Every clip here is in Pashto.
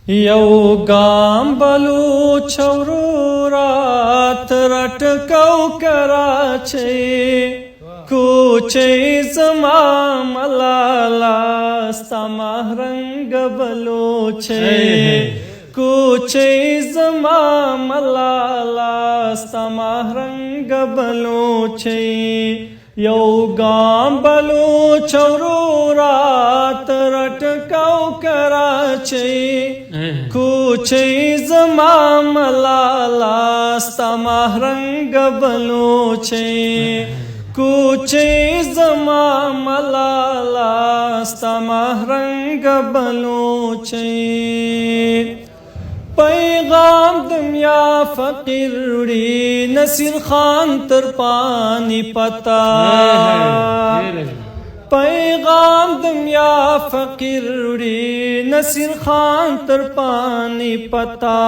یو گام بلوچ ورورات رټکو کراچۍ کوچۍ زما ملالا ستا مهرنګ بلوچۍ کوچۍ زما ملالا ستا مهرنګ بلوچۍ یو گام بلوچ ورورات رټکو کراچۍ کوچۍ زما ملالا ستا مهرنګ بلوچۍ کوچۍ زما ملالا ستا مهرنګ بلوچۍ پیغام دمیا فقیر وړي نصیر خان تر پانی پتا پیغام دمیا فقیر وړي نصیر خان تر پانی پتا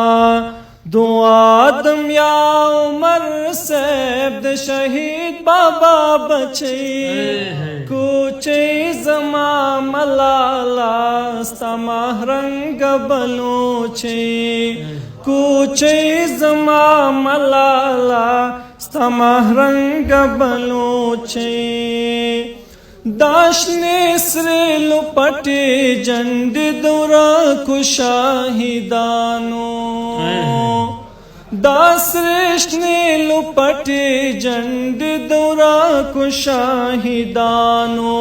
دعا دمیا عمر صاحب د شهید بابا بچي کوچۍ زما ملالا ستا مهرنګ بلوچۍ کوچۍ زما ملالا ستا مهرنګ بلوچۍ داشنې سرې لپټې جنډې دوره کو شاهدانو دا سرشنې لپټې جنډې دوره کو شاهدانو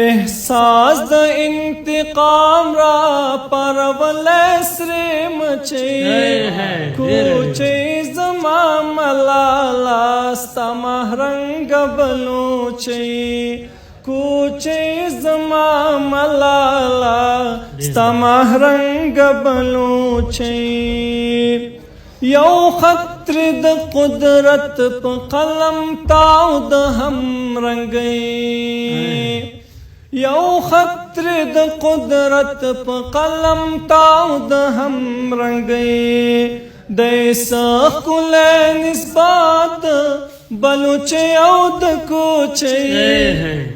احساس د انتقام را پرولی سرې مچۍ کوچۍ زما ملالا ستا مهرنګ بلوچۍ کوچۍ زما ملالا ستا مهرنګ بلوچۍ یو خطر د قدرت په قلم تاو د همرنګۍ یو خطر د قدرت په قلم تاو د همرنګۍ د ښکلی نسبت بلوچۍ او د کوچۍ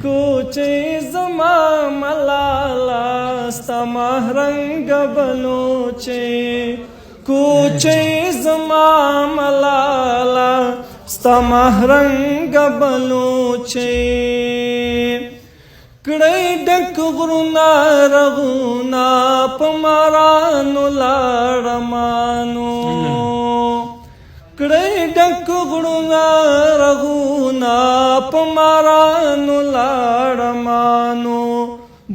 کوچۍ زما ملالا ستا مهرنګ بلوچۍ کوچۍ زما ملالا ستا مهرنګ بلوچۍ کړی ډک غرونه رغونه په مارانو لاړمانو کړی ډک غرونه رغونه په مارانو لاړمانو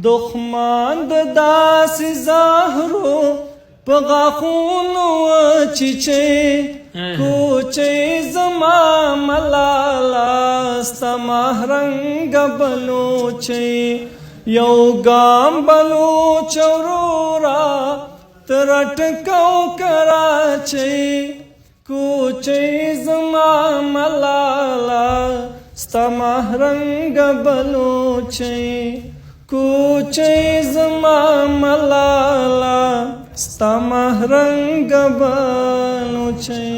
دښمن د داسې زهرو په غاښونو وچیچۍ کوچۍ زما ملالا ستا مهرنګ بلوچۍ یو ګام بلوچ ورورا ته راټکو کراچۍ کوچۍ زما ملالا ستا مهرنګ بلوچۍ کوچۍ زما ملالا ستا مهرنګ بلوچۍ